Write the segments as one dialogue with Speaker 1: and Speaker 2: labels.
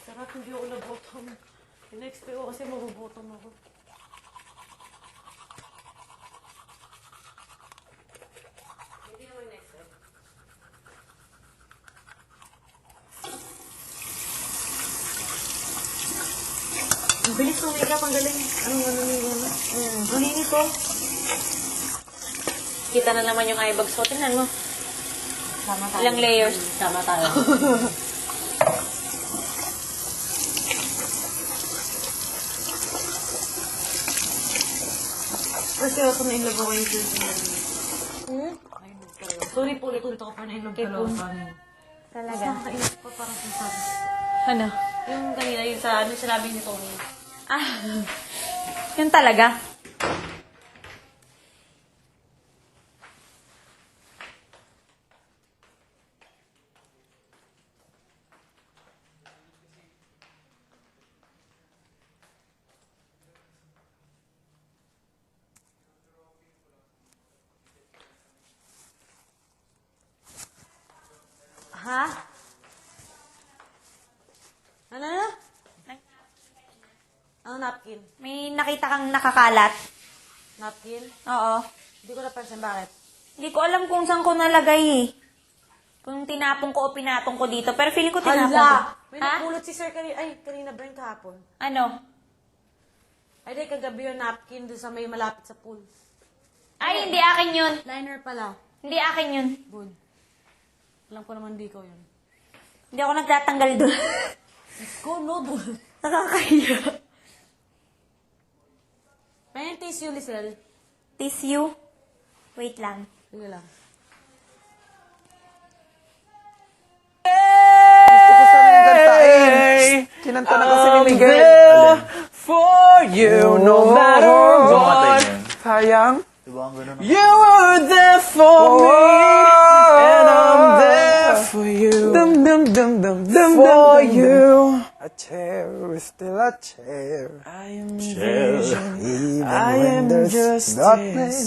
Speaker 1: Sarap, hindi ako nabotom. In-expect ko kasi mabubotom ako. Hindi naman in-expect. Ang bilis ng makeup, ang galing. Ang hinit ko. Kita na naman yung eye bags ko. Tingnan mo.
Speaker 2: Sama tayo.
Speaker 1: Ilang layers.
Speaker 2: Sama tayo.
Speaker 1: Kasi ako na-inlove ako yung shoes niya. Sorry po, ulit ako pa na-inlove ka lang.
Speaker 2: Talaga?
Speaker 1: Nakakainis pa parang sinasabi.
Speaker 2: Ano?
Speaker 1: Yung kanina, yung sa ano sinabi ni Tony.
Speaker 2: Yun talaga?
Speaker 1: Ha? Ano na? Ang napkin.
Speaker 2: May nakita kang nakakalat?
Speaker 1: Napkin?
Speaker 2: Oo.
Speaker 1: Hindi ko napansin bakit.
Speaker 2: Hindi ko alam kung saan ko nalagay eh. Kung tinapong ko o pinatong ko dito. Pero feeling ko tinapong ko.
Speaker 1: May
Speaker 2: Ha?
Speaker 1: napulot si Sir kanina. Ay, kanina ba yung kahapon?
Speaker 2: Ano?
Speaker 1: Ay, di, kagabi yung napkin doon sa may malapit sa pool.
Speaker 2: Ay, hindi akin yun.
Speaker 1: Liner pala.
Speaker 2: Hindi akin yun.
Speaker 1: Bun. Alam ko naman di ko yun.
Speaker 2: Hindi ako nagtatanggal doon.
Speaker 1: Go, no, bun.
Speaker 2: Nakakahiya.
Speaker 1: May tissue, Lisel.
Speaker 2: Tissue? Wait lang.
Speaker 1: Sige lang.
Speaker 3: Gusto ko sana yung kantain. Kinanta na kasi ni Miguel.
Speaker 4: For you, no matter what.
Speaker 3: Sayang.
Speaker 4: You were there for me, and I'm there for you.
Speaker 3: Dum dum dum dum dum
Speaker 4: For you,
Speaker 3: A chair is still a chair.
Speaker 4: I am vision.
Speaker 3: Even
Speaker 4: I
Speaker 3: when
Speaker 4: am
Speaker 3: there's
Speaker 4: justice.
Speaker 3: darkness,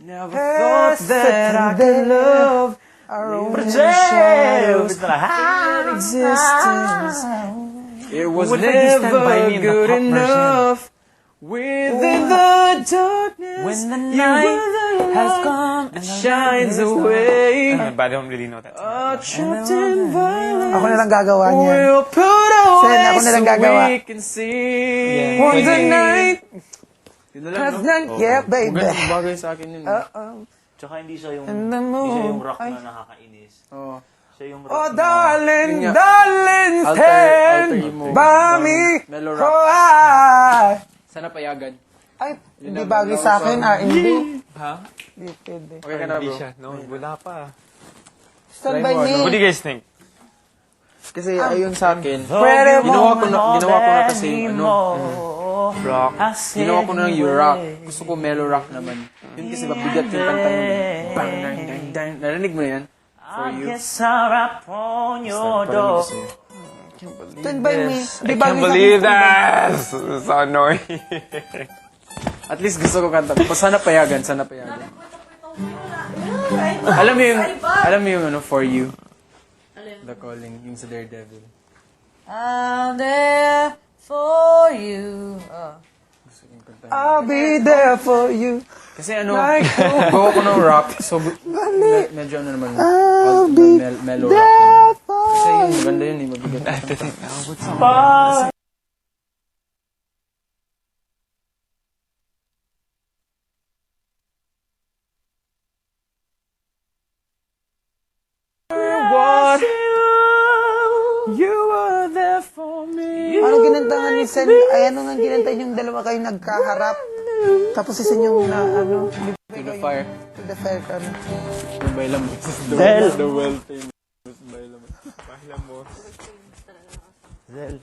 Speaker 4: Never thought that I could love
Speaker 3: our own
Speaker 4: shadows
Speaker 3: shadows.
Speaker 4: existence. It was
Speaker 5: Would like to stand by
Speaker 4: never
Speaker 5: me in the
Speaker 4: good
Speaker 5: top version.
Speaker 4: enough. Within the darkness,
Speaker 5: When the
Speaker 4: you
Speaker 5: night
Speaker 4: were the
Speaker 5: has
Speaker 4: light
Speaker 5: come
Speaker 4: that
Speaker 5: and the
Speaker 4: shines
Speaker 5: light is
Speaker 4: away.
Speaker 5: But I don't really know that.
Speaker 4: Trapped in violence.
Speaker 3: Ako na lang gagawa niyan.
Speaker 4: We'll put away
Speaker 3: Sen, ako na lang
Speaker 4: so
Speaker 3: gagawa.
Speaker 4: we can see.
Speaker 5: Yeah.
Speaker 4: On the
Speaker 3: Pwede.
Speaker 4: night. Yun na lang,
Speaker 3: Has
Speaker 4: no?
Speaker 3: not yet, baby.
Speaker 4: Magandang bagay sa akin yun.
Speaker 6: Tsaka hindi siya yung,
Speaker 3: And the
Speaker 6: hindi siya yung
Speaker 3: moon.
Speaker 6: rock
Speaker 3: Ay.
Speaker 6: na nakakainis.
Speaker 4: Oo.
Speaker 6: Siya yung rock
Speaker 3: Oh,
Speaker 6: na...
Speaker 3: darling,
Speaker 4: Yun nga.
Speaker 3: darling, stand
Speaker 4: alter emo.
Speaker 3: by me.
Speaker 4: Mellow rock.
Speaker 3: Oh, I.
Speaker 4: Sana payagan.
Speaker 3: Ay, hindi bagay sa akin, hindi.
Speaker 5: Huh?
Speaker 3: Hindi pwede.
Speaker 4: Okay ka na,
Speaker 5: Hindi
Speaker 4: bro?
Speaker 5: siya. No, wala pa.
Speaker 3: Stand by
Speaker 4: Try mo,
Speaker 5: What do
Speaker 3: me.
Speaker 5: you guys think?
Speaker 4: Kasi ayun sa akin,
Speaker 3: Pwede mo
Speaker 4: ginawa ko na kasi yung
Speaker 5: Rock.
Speaker 4: ginawa ko na yung rock. Gusto ko mellow rock naman. Yun kasi mabigat yung kanta yun. Bang, dang, dang, dang. Narinig mo na yan? For you.
Speaker 3: Stand by me. Hindi
Speaker 5: I
Speaker 3: bagay
Speaker 5: can't
Speaker 3: sa
Speaker 5: believe
Speaker 3: akin.
Speaker 5: that! So annoying.
Speaker 4: At least gusto ko kanta. Sana payagan, sana payagan. Alam mo yung ano, For You. The Calling, yung sa Daredevil.
Speaker 1: I'm there for you.
Speaker 4: Gusto ko yung kanta.
Speaker 3: I'll be there for you.
Speaker 4: Kasi ano, gawa ko ng rock, so medyo ano naman, mellow rock naman. Kasi yun, maganda yun eh, mabigat. What? You were there for me.
Speaker 3: Parang ginantangan ni Sen, ay ano nga ginantan yung dalawa kayo nagkaharap. Tapos isa yung na ano,
Speaker 4: To the fire.
Speaker 3: to the fire ka na.
Speaker 4: Bailam mo. The well famous. Bailam mo.
Speaker 5: Pahilam mo.
Speaker 6: Zel.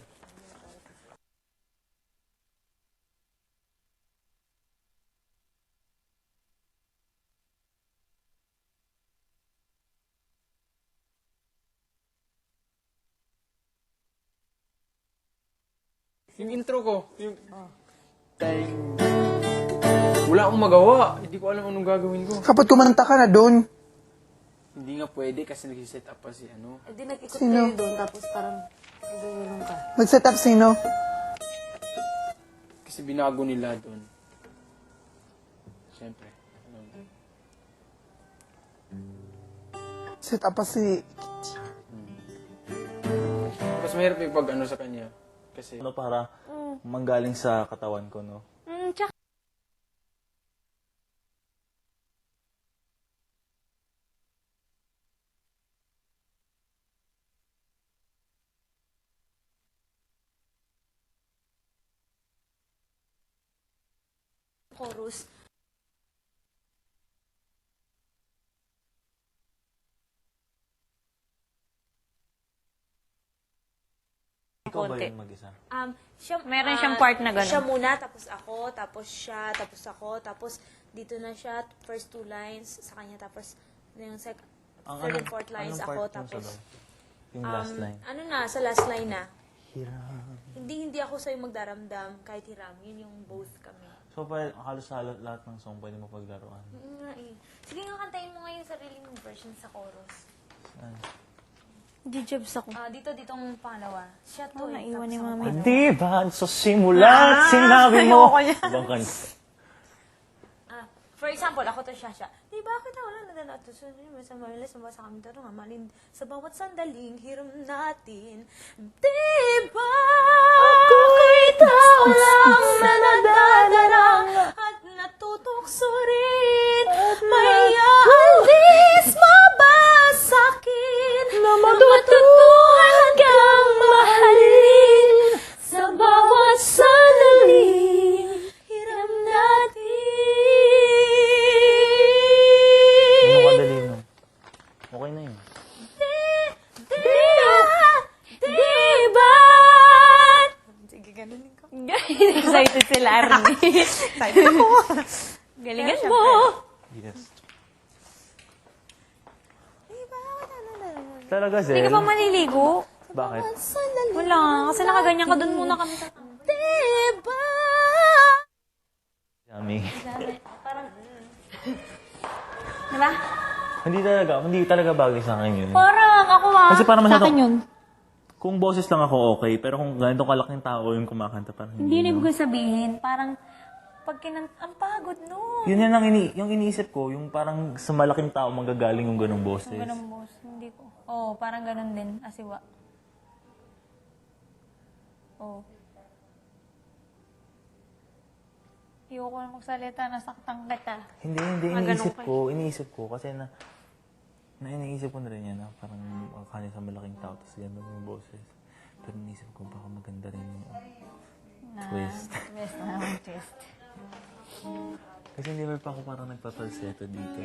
Speaker 4: Yung intro ko. Yung... Wala akong magawa. Hindi ko alam anong gagawin ko.
Speaker 3: Kapag kumanta ka na doon.
Speaker 4: Hindi nga pwede kasi nag-set up pa si ano.
Speaker 1: Eh, di nag-ikot
Speaker 3: Sino?
Speaker 1: kayo doon, tapos parang nagulong ka.
Speaker 3: Mag-set up sino?
Speaker 4: Kasi binago nila doon. Siyempre.
Speaker 3: Set up pa si...
Speaker 4: Mas mahirap yung pag ano sa kanya. Kasi
Speaker 6: Ano para manggaling sa katawan ko, no?
Speaker 2: Tsaka chorus.
Speaker 6: Ikaw ba
Speaker 2: Konti.
Speaker 6: yun mag-isa?
Speaker 2: Meron siyang part na ganun.
Speaker 1: Siya muna, tapos ako, tapos siya, tapos ako, tapos dito na siya, first 2 lines sa kanya, tapos yung third and fourth lines
Speaker 6: anong
Speaker 1: ako,
Speaker 6: part yung
Speaker 1: tapos
Speaker 6: sabaw? Yung last line.
Speaker 1: ano na, sa last line na.
Speaker 6: Hiram.
Speaker 1: Hindi ako sa'yo magdaramdam kahit hiram. Yun yung both kami.
Speaker 6: So, halos lahat ng song pwede mo paglaruan.
Speaker 1: Nga eh. Sige nga, kantayin mo nga yung sarili mong version sa chorus.
Speaker 2: Di jobs ako.
Speaker 1: Ditong pangalawa. Siya to eh.
Speaker 2: Naiwan ni
Speaker 1: Tapos
Speaker 2: mami.
Speaker 6: Di ba sa simula sinabi mo? Ibang kanta.
Speaker 1: For example, ako to siya. Di ba kita wala na natusunod mo sa malilis mo sa kami tarong malin sa bawat sandaling hiram natin. Di ba ako'y tao lang na nadadarang at natutokso rin. May aalis mo ba sa'kin na matutuhan kang mahalin sa bawat sandaling hiram natin.
Speaker 6: Ano kadali nun? Okay na yun.
Speaker 1: Diba? Sige, ganunin ko.
Speaker 2: Excited sila, Arnie. Excited ako. Galingan mo.
Speaker 6: Yes. Talaga, Zel?
Speaker 2: Hindi ka pa maliligo?
Speaker 6: Bakit?
Speaker 2: Wala, kasi nakaganyan ka dun muna kami sa...
Speaker 1: Diba?
Speaker 6: Yummy.
Speaker 1: Parang,
Speaker 2: Diba?
Speaker 6: Hindi talaga bagay sa akin yun.
Speaker 2: Parang ako
Speaker 6: Kasi parang
Speaker 2: sa
Speaker 6: masyado-
Speaker 2: akin yun.
Speaker 6: Kung boses lang ako, okay. Pero kung ganitong kalaking tao yung kumakanta, parang
Speaker 2: Hindi
Speaker 6: hindi.
Speaker 2: yun ibig sabihin. Parang, pag ang pagod no.
Speaker 6: Yun yan ang yung iniisip ko, yung parang sa malaking tao manggagaling yung ganong boses.
Speaker 2: Ganun boss, hindi ko. Oo, parang ganun din, asiwa. Oo. Ayoko na magsalita, nasaktan kita.
Speaker 6: Hindi,
Speaker 2: ganun ka.
Speaker 6: iniisip ko, kasi iniisip ko na rin yan, na parang kanya sa malaking tao, tapos gano'n yung boses. Pero iniisip ko, baka maganda rin yung twist.
Speaker 2: Twist na, twist.
Speaker 6: Kasi hindi pa ako parang nagpapalseto dito.